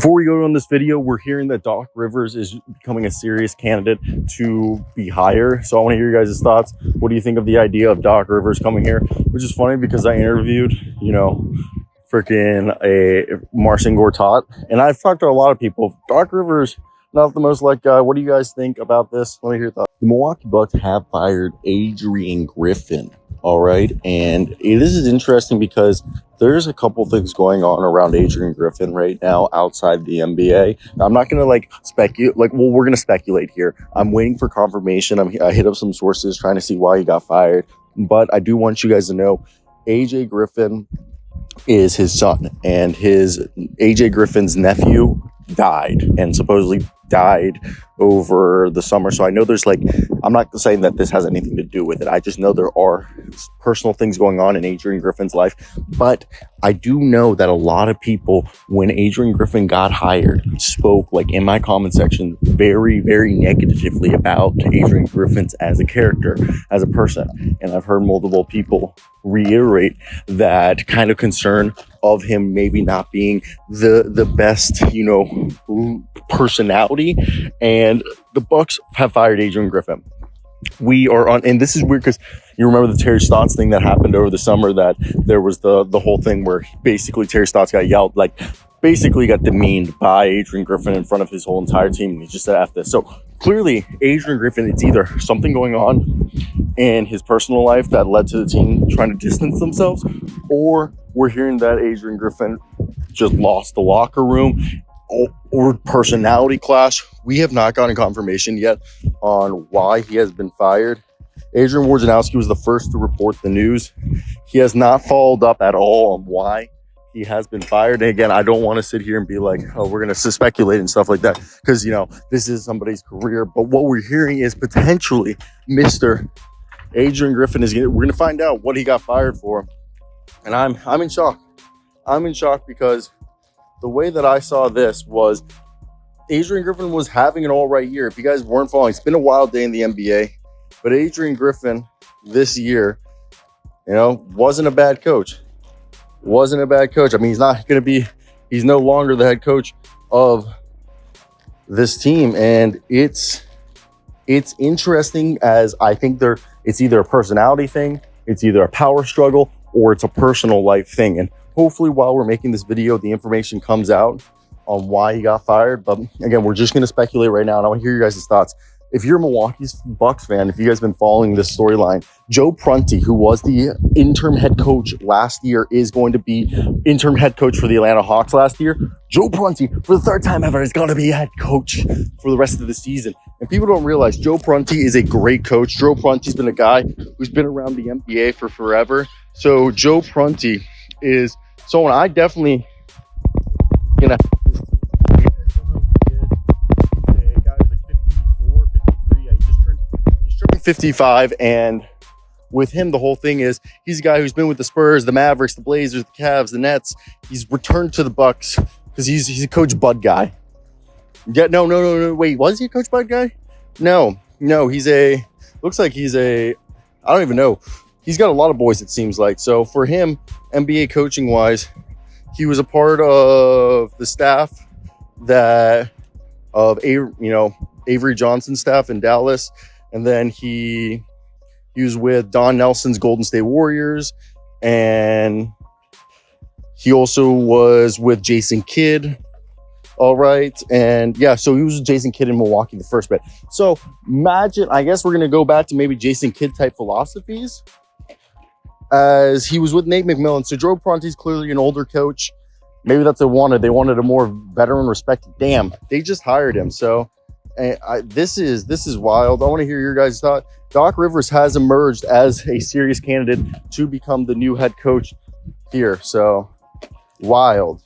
Before we go on this video, we're hearing that Doc Rivers is becoming a serious candidate to be hired. So I want to hear your guys' thoughts. What do you think of the idea of Doc Rivers coming here? Which is funny because I interviewed, freaking a Marcin Gortat, and I've talked to a lot of people. Doc Rivers, not the most liked guy. What do you guys think about this? Let me hear your thoughts. The Milwaukee Bucks have fired Adrian Griffin. All right. And this is interesting because there's a couple things going on around Adrian Griffin right now outside the NBA. Now, I'm not going to speculate. We're going to speculate here. I'm waiting for confirmation. I hit up some sources trying to see why he got fired. But I do want you guys to know AJ Griffin is his son, and his AJ Griffin's nephew died, and supposedly died over the summer. So I know there's I'm not saying that this has anything to do with it. I just know there are personal things going on in Adrian Griffin's life. But I do know that a lot of people, when Adrian Griffin got hired, spoke in my comment section very, very negatively about Adrian Griffin as a character, as a person. And I've heard multiple people reiterate that kind of concern of him maybe not being the best, personality. And the Bucks have fired Adrian Griffin. We are on, and this is weird because you remember the Terry Stotts thing that happened over the summer, that there was the whole thing where basically Terry Stotts got yelled, basically got demeaned by Adrian Griffin in front of his whole entire team, and he just said F this. So clearly Adrian Griffin, it's either something going on in his personal life that led to the team trying to distance themselves, or we're hearing that Adrian Griffin just lost the locker room or personality clash. We have not gotten confirmation yet on why he has been fired. Adrian Wojnarowski was the first to report the news. He has not followed up at all on why he has been fired. And again, I don't want to sit here and be like, oh, we're going to speculate and stuff like that, because, this is somebody's career. But what we're hearing is potentially Mr. Adrian Griffin we're going to find out what he got fired for. And I'm in shock. I'm in shock because the way that I saw this was Adrian Griffin was having an all right year. If you guys weren't following, it's been a wild day in the NBA, but Adrian Griffin this year, wasn't a bad coach. Wasn't a bad coach. I mean, he's no longer the head coach of this team. And it's interesting, as I think it's either a personality thing, it's either a power struggle, or it's a personal life thing. And hopefully while we're making this video, the information comes out on why he got fired. But again, we're just going to speculate right now, and I want to hear your guys' thoughts. If you're a Milwaukee Bucks fan, if you guys have been following this storyline, Joe Prunty, who was the interim head coach last year, is going to be interim head coach for the Atlanta Hawks last year. Joe Prunty, for the third time ever, is going to be head coach for the rest of the season. And people don't realize Joe Prunty is a great coach. Joe Prunty's been a guy who's been around the NBA for forever. So Joe Prunty is someone I definitely gonna. He's a guy who's 54, 53. He's turning 55, and with him, the whole thing is he's a guy who's been with the Spurs, the Mavericks, the Blazers, the Cavs, the Nets. He's returned to the Bucks because he's a Coach Bud guy. Yeah, no. Wait, was he a Coach Bud guy? No. Looks like he's I don't even know. He's got a lot of boys, it seems like. So for him, NBA coaching wise, he was a part of the staff of Avery Johnson's staff in Dallas, and then he was with Don Nelson's Golden State Warriors, and he also was with Jason Kidd. All right. And yeah, so he was with Jason Kidd in Milwaukee the first bit. So imagine, I guess we're going to go back to maybe Jason Kidd type philosophies, as he was with Nate McMillan. So Joe Prunty's clearly an older coach. Maybe that's what they wanted a more veteran respected. Damn, they just hired him. So this is wild. I want to hear your guys' thought. Doc Rivers has emerged as a serious candidate to become the new head coach here. So wild.